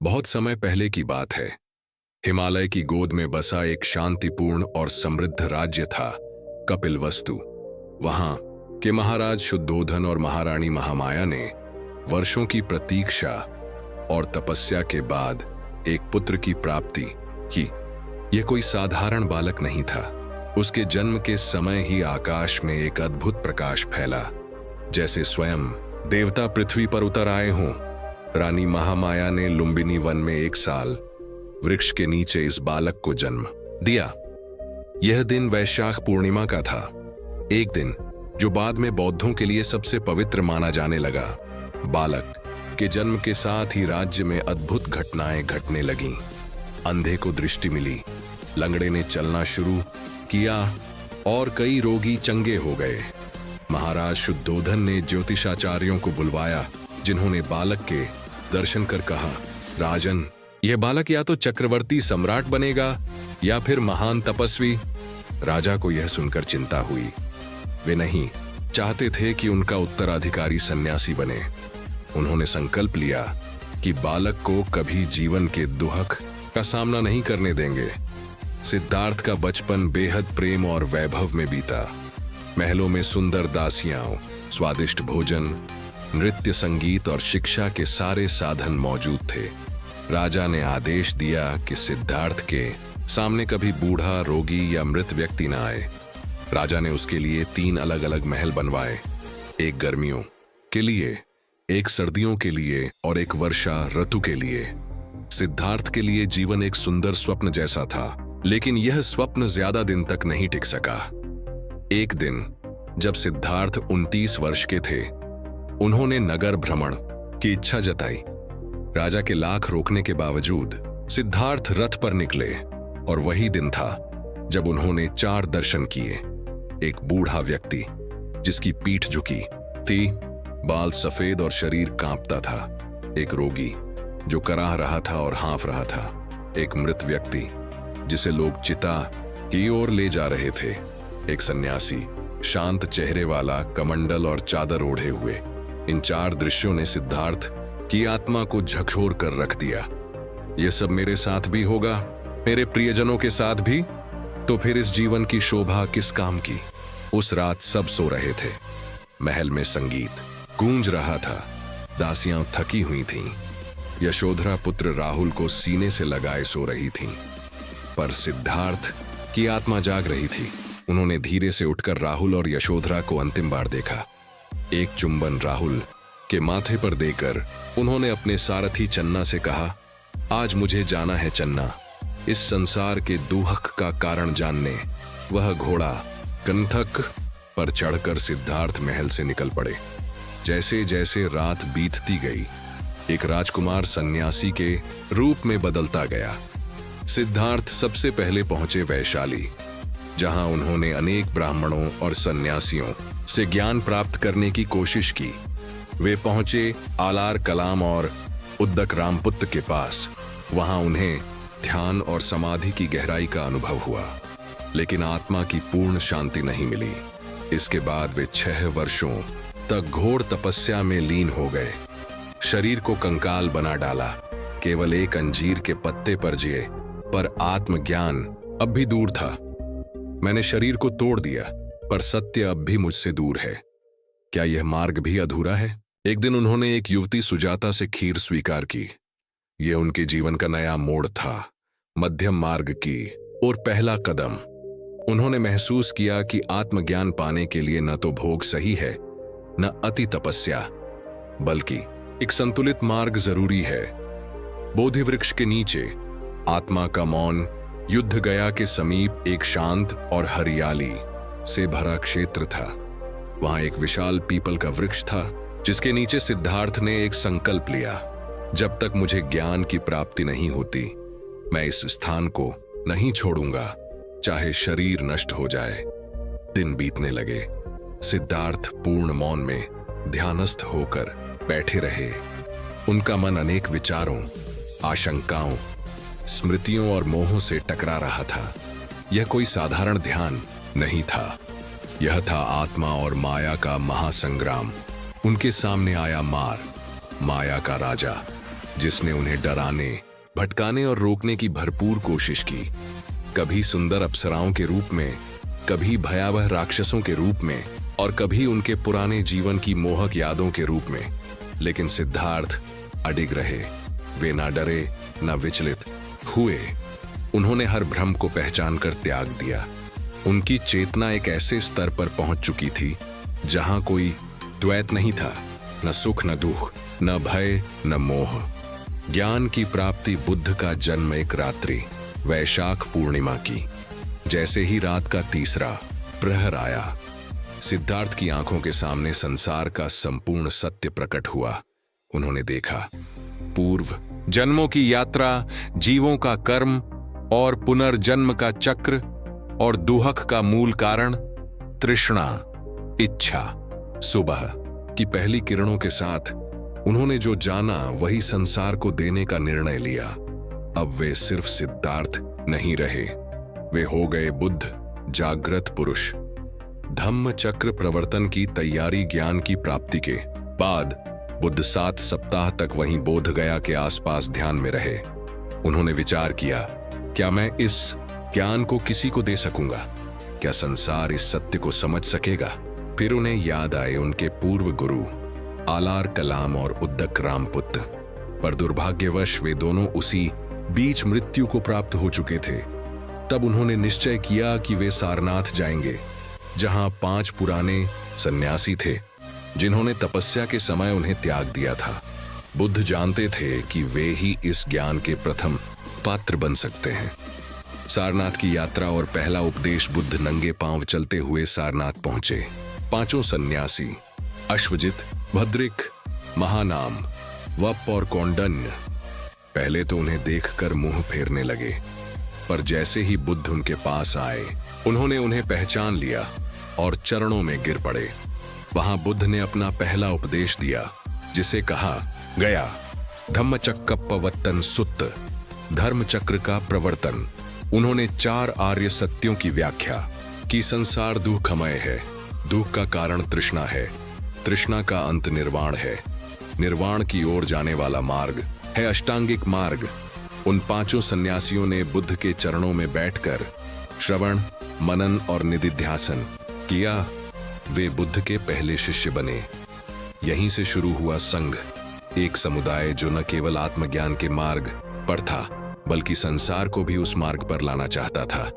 बहुत समय पहले की बात है। हिमालय की गोद में बसा एक शांतिपूर्ण और समृद्ध राज्य था, कपिलवस्तु। वहां के महाराज शुद्धोधन और महारानी महामाया ने वर्षों की प्रतीक्षा और तपस्या के बाद एक पुत्र की प्राप्ति की। यह कोई साधारण बालक नहीं था। उसके जन्म के समय ही आकाश में एक अद्भुत प्रकाश फैला, जैसे स्वयं देवता पृथ्वी पर उतर आए हों। रानी महामाया ने लुंबिनी वन में 1 साल वृक्ष के नीचे इस बालक को जन्म दिया। यह दिन वैशाख पूर्णिमा का था, एक दिन जो बाद में बौद्धों के लिए सबसे पवित्र माना जाने लगा। बालक के जन्म के साथ ही राज्य में अद्भुत घटनाएं घटने लगीं। अंधे को दृष्टि मिली, लंगड़े ने चलना शुरू किया और कई रोगी चंगे हो गए। महाराज शुद्धोधन ने ज्योतिषाचार्यों को बुलवाया, जिन्होंने बालक के दर्शन कर कहा, राजन, यह बालक या तो चक्रवर्ती सम्राट बनेगा या फिर महान तपस्वी। राजा को यह सुनकर चिंता हुई। वे नहीं चाहते थे कि उनका उत्तराधिकारी सन्यासी बने। उन्होंने संकल्प लिया कि बालक को कभी जीवन के दुहक का सामना नहीं करने देंगे। सिद्धार्थ का बचपन बेहद प्रेम और वैभव में बीता। महलों में सुंदर दासियां, स्वादिष्ट भोजन, नृत्य, संगीत और शिक्षा के सारे साधन मौजूद थे। राजा ने आदेश दिया कि सिद्धार्थ के सामने कभी बूढ़ा, रोगी या मृत व्यक्ति न आए। राजा ने उसके लिए 3 अलग अलग महल बनवाए, एक गर्मियों के लिए, एक सर्दियों के लिए और एक वर्षा ऋतु के लिए। सिद्धार्थ के लिए जीवन एक सुंदर स्वप्न जैसा था, लेकिन यह स्वप्न ज्यादा दिन तक नहीं टिक सका। एक दिन जब सिद्धार्थ 29 वर्ष के थे, उन्होंने नगर भ्रमण की इच्छा जताई। राजा के लाख रोकने के बावजूद सिद्धार्थ रथ पर निकले और वही दिन था जब उन्होंने 4 दर्शन किए। एक बूढ़ा व्यक्ति जिसकी पीठ झुकी थी, बाल सफेद और शरीर कांपता था। एक रोगी जो कराह रहा था और हाँफ रहा था। एक मृत व्यक्ति जिसे लोग चिता की ओर ले जा रहे थे। एक सन्यासी, शांत चेहरे वाला, कमंडल और चादर ओढ़े हुए। इन 4 दृश्यों ने सिद्धार्थ की आत्मा को झकझोर कर रख दिया। यह सब मेरे साथ भी होगा, मेरे प्रियजनों के साथ भी, तो फिर इस जीवन की शोभा किस काम की। उस रात सब सो रहे थे। महल में संगीत गूंज रहा था, दासियां थकी हुई थीं। यशोधरा पुत्र राहुल को सीने से लगाए सो रही थीं, पर सिद्धार्थ की आत्मा जाग रही थी। उन्होंने धीरे से उठकर राहुल और यशोधरा को अंतिम बार देखा। एक चुंबन राहुल के माथे पर देकर उन्होंने अपने सारथी चन्ना से कहा, आज मुझे जाना है चन्ना, इस संसार के दुहक का कारण जानने। वह घोड़ा कंथक पर चढ़कर सिद्धार्थ महल से निकल पड़े। जैसे जैसे रात बीतती गई, एक राजकुमार सन्यासी के रूप में बदलता गया। सिद्धार्थ सबसे पहले पहुंचे वैशाली, जहां उन्होंने अनेक ब्राह्मणों और सन्यासियों से ज्ञान प्राप्त करने की कोशिश की। वे पहुंचे आलार कलाम और उद्दक रामपुत्र के पास। वहां उन्हें ध्यान और समाधि की गहराई का अनुभव हुआ, लेकिन आत्मा की पूर्ण शांति नहीं मिली। इसके बाद वे 6 वर्षों तक घोर तपस्या में लीन हो गए। शरीर को कंकाल बना डाला, केवल एक अंजीर के पत्ते पर जिए, पर आत्मज्ञान अब भी दूर था। मैंने शरीर को तोड़ दिया, पर सत्य अब भी मुझसे दूर है। क्या यह मार्ग भी अधूरा है? एक दिन उन्होंने एक युवती सुजाता से खीर स्वीकार की। यह उनके जीवन का नया मोड़ था, मध्यम मार्ग की और पहला कदम। उन्होंने महसूस किया कि आत्मज्ञान पाने के लिए न तो भोग सही है, न अति तपस्या, बल्कि एक संतुलित मार्ग जरूरी है। बोधि वृक्ष के नीचे आत्मा का मौन, युद्ध गया के समीप एक शांत और हरियाली से भरा क्षेत्र था। वहां एक विशाल पीपल का वृक्ष था, जिसके नीचे सिद्धार्थ ने एक संकल्प लिया, जब तक मुझे ज्ञान की प्राप्ति नहीं होती, मैं इस स्थान को नहीं छोड़ूंगा, चाहे शरीर नष्ट हो जाए। दिन बीतने लगे। सिद्धार्थ पूर्ण मौन में ध्यानस्थ होकर बैठे रहे। उनका मन अनेक विचारों, आशंकाओं, स्मृतियों और मोहों से टकरा रहा था। यह कोई साधारण ध्यान नहीं था, यह था आत्मा और माया का महासंग्राम। उनके सामने आया माया का राजा, जिसने उन्हें डराने, भटकाने और रोकने की भरपूर कोशिश की। कभी सुंदर अप्सराओं के रूप में, कभी भयावह राक्षसों के रूप में और कभी उनके पुराने जीवन की मोहक यादों के रूप में। लेकिन सिद्धार्थ अडिग रहे। वे ना डरे, ना विचलित हुए। उन्होंने हर भ्रम को पहचान कर त्याग दिया। उनकी चेतना एक ऐसे स्तर पर पहुंच चुकी थी जहां कोई द्वैत नहीं था, न सुख न दुख, न भय न मोह। ज्ञान की प्राप्ति, बुद्ध का जन्म एक रात्रि, वैशाख पूर्णिमा की। जैसे ही रात का तीसरा प्रहर आया, सिद्धार्थ की आंखों के सामने संसार का संपूर्ण सत्य प्रकट हुआ। उन्होंने देखा पूर्व जन्मों की यात्रा, जीवों का कर्म और पुनर्जन्म का चक्र, और दुहक का मूल कारण तृष्णा, इच्छा। सुबह की पहली किरणों के साथ उन्होंने जो जाना वही संसार को देने का निर्णय लिया। अब वे सिर्फ सिद्धार्थ नहीं रहे, वे हो गए बुद्ध, जागृत पुरुष। धम्म चक्र प्रवर्तन की तैयारी, ज्ञान की प्राप्ति के बाद बुद्ध 7 सप्ताह तक वहीं बोध गया के आसपास ध्यान में रहे। उन्होंने विचार किया, क्या मैं इस ज्ञान को किसी को दे सकूंगा? क्या संसार इस सत्य को समझ सकेगा? फिर उन्हें याद आए उनके पूर्व गुरु आलार कलाम और उद्दक रामपुत्र, पर दुर्भाग्यवश वे दोनों उसी बीच मृत्यु को प्राप्त हो चुके थे। तब उन्होंने निश्चय किया कि वे सारनाथ जाएंगे, जहां 5 पुराने सन्यासी थे जिन्होंने तपस्या के समय उन्हें त्याग दिया था। बुद्ध जानते थे कि वे ही इस ज्ञान के प्रथम पात्र बन सकते हैं। सारनाथ की यात्रा और पहला उपदेश। बुद्ध नंगे पांव चलते हुए सारनाथ पहुंचे। 5 सन्यासी अश्वजित, भद्रिक, महानाम, वप और कौंडन्य पहले तो उन्हें देखकर मुंह फेरने लगे, पर जैसे ही बुद्ध उनके पास आए उन्होंने उन्हें पहचान लिया और चरणों में गिर पड़े। वहां बुद्ध ने अपना पहला उपदेश दिया, जिसे कहा गया धम्मचक्कप्पवत्तन सुत्त, धर्म चक्र का प्रवर्तन। उन्होंने 4 आर्य सत्यों की व्याख्या कि संसार दुखमय है, दुख का कारण तृष्णा है, तृष्णा का अंत निर्वाण है, निर्वाण की ओर जाने वाला मार्ग है अष्टांगिक मार्ग। उन 5 सन्यासियों ने बुद्ध के चरणों में बैठकर श्रवण, मनन और निदिध्यासन किया। वे बुद्ध के पहले शिष्य बने। यहीं से शुरू हुआ संघ, एक समुदाय जो न केवल आत्मज्ञान के मार्ग पर था बल्कि संसार को भी उस मार्ग पर लाना चाहता था।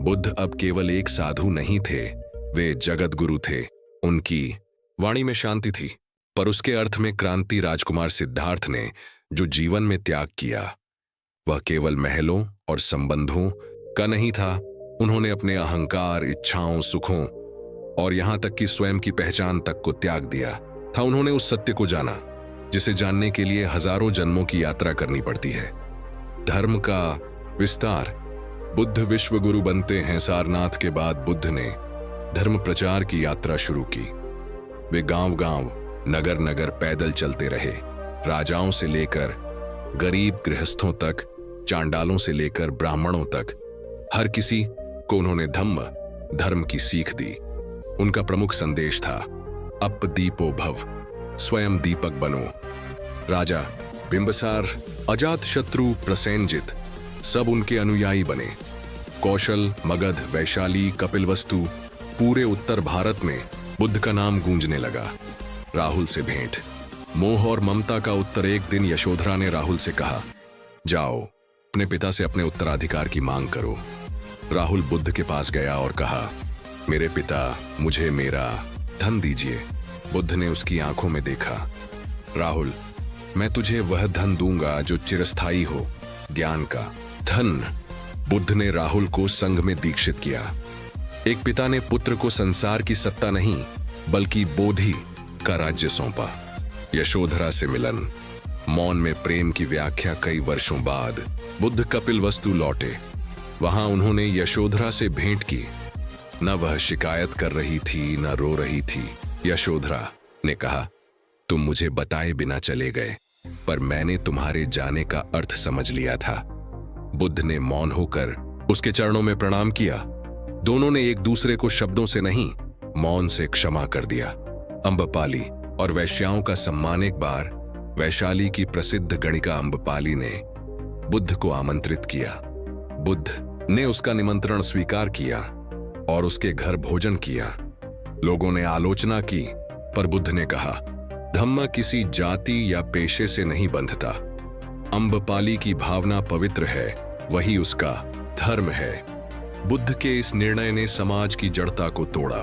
बुद्ध अब केवल एक साधु नहीं थे, वे जगत गुरु थे। उनकी वाणी में शांति थी, पर उसके अर्थ में क्रांति। राजकुमार सिद्धार्थ ने जो जीवन में त्याग किया वह केवल महलों और संबंधों का नहीं था। उन्होंने अपने अहंकार, इच्छाओं, सुखों और यहां तक कि स्वयं की पहचान तक को त्याग दिया था। उन्होंने उस सत्य को जाना जिसे जानने के लिए हजारों जन्मों की यात्रा करनी पड़ती है। धर्म का विस्तार। बुद्ध विश्व गुरु बनते हैं। सारनाथ के बाद बुद्ध ने धर्म प्रचार की यात्रा शुरू की। वे गांव-गांव, नगर-नगर पैदल चलते रहे। राजाओं से लेकर गरीब गृहस्थों तक, चांडालों से लेकर ब्राह्मणों तक, हर किसी को उन्होंने धर्म की सीख दी। उनका प्रमुख संदेश था, अप दीपो भव, स्वयं दीपक बनो। राजा बिंबिसार, अजातशत्रु, प्रसेनजित सब उनके अनुयायी बने। कौशल, मगध, वैशाली, कपिलवस्तु, पूरे उत्तर भारत में बुद्ध का नाम गूंजने लगा। राहुल से भेंट। मोह और ममता का उत्तर। एक दिन यशोधरा ने राहुल से कहा, जाओ अपने पिता से अपने उत्तराधिकार की मांग करो। राहुल बुद्ध के पास गया और कहा, मेरे पिता, मुझे मेरा धन दीजिए। बुद्ध ने उसकी आंखों में देखा। राहुल, मैं तुझे वह धन दूंगा जो चिरस्थायी हो, ज्ञान का धन। बुद्ध ने राहुल को संघ में दीक्षित किया। एक पिता ने पुत्र को संसार की सत्ता नहीं बल्कि बोधि का राज्य सौंपा। यशोधरा से मिलन। मौन में प्रेम की व्याख्या। कई वर्षों बाद बुद्ध कपिलवस्तु लौटे। वहां उन्होंने यशोधरा से भेंट की। न वह शिकायत कर रही थी, न रो रही थी। यशोधरा ने कहा, तुम मुझे बताए बिना चले गए, पर मैंने तुम्हारे जाने का अर्थ समझ लिया था। बुद्ध ने मौन होकर उसके चरणों में प्रणाम किया। दोनों ने एक दूसरे को शब्दों से नहीं, मौन से क्षमा कर दिया। अम्बपाली और वैश्याओं का सम्मान। एक बार वैशाली की प्रसिद्ध गणिका अम्बपाली ने बुद्ध को आमंत्रित किया। बुद्ध ने उसका निमंत्रण स्वीकार किया और उसके घर भोजन किया। लोगों ने आलोचना की, पर बुद्ध ने कहा, धम्म किसी जाति या पेशे से नहीं बंधता। अम्बपाली की भावना पवित्र है, वही उसका धर्म है। बुद्ध के इस निर्णय ने समाज की जड़ता को तोड़ा।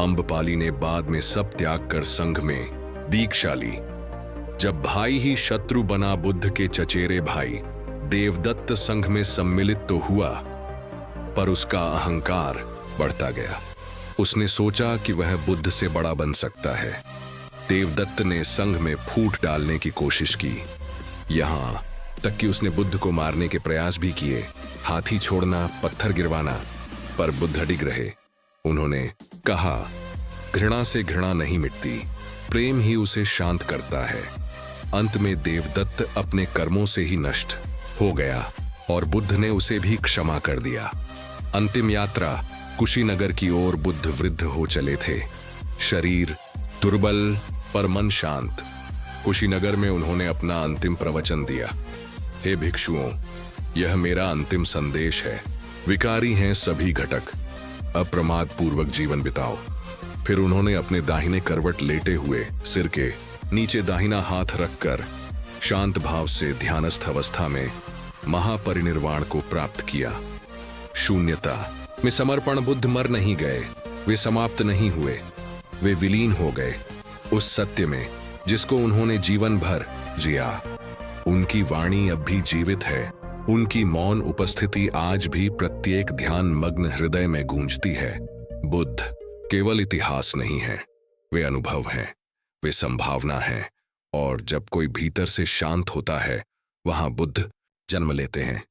अम्बपाली ने बाद में सब त्याग कर संघ में दीक्षा ली। जब भाई ही शत्रु बना, बुद्ध के चचेरे भाई देवदत्त संघ में सम्मिलित तो हुआ, पर उसका अहंकार बढ़ता गया। उसने सोचा कि वह बुद्ध से बड़ा बन सकता है। देवदत्त ने संघ में फूट डालने की कोशिश की, यहां तक कि उसने बुद्ध को मारने के प्रयास भी किए, हाथी छोड़ना, पत्थर गिरवाना, पर बुद्ध अडिग रहे। उन्होंने कहा, घृणा से घृणा नहीं मिटती, प्रेम ही उसे शांत करता है। अंत में देवदत्त अपने कर्मों से ही नष्ट हो गया और बुद्ध ने उसे भी क्षमा कर दिया। अंतिम यात्रा कुशीनगर की ओर बुद्ध वृद्ध हो चले थे, शरीर दुर्बल पर मन शांत। कुशीनगर में उन्होंने अपना अंतिम प्रवचन दिया। हे भिक्षुओं, यह मेरा अंतिम संदेश है। विकारी हैं सभी घटक, अप्रमाद पूर्वक जीवन बिताओ। फिर उन्होंने अपने दाहिने करवट लेटे हुए सिर के नीचे दाहिना हाथ रखकर शांत भाव से ध्यानस्थ अवस्था में महापरिनिर्वाण को प्राप्त किया। शून्यता में समर्पण। बुद्ध मर नहीं गए, वे समाप्त नहीं हुए, वे विलीन हो गए उस सत्य में जिसको उन्होंने जीवन भर जिया। उनकी वाणी अब भी जीवित है, उनकी मौन उपस्थिति आज भी प्रत्येक ध्यान मग्न हृदय में गूंजती है। बुद्ध केवल इतिहास नहीं है, वे अनुभव हैं, वे संभावना हैं, और जब कोई भीतर से शांत होता है, वहां बुद्ध जन्म लेते हैं।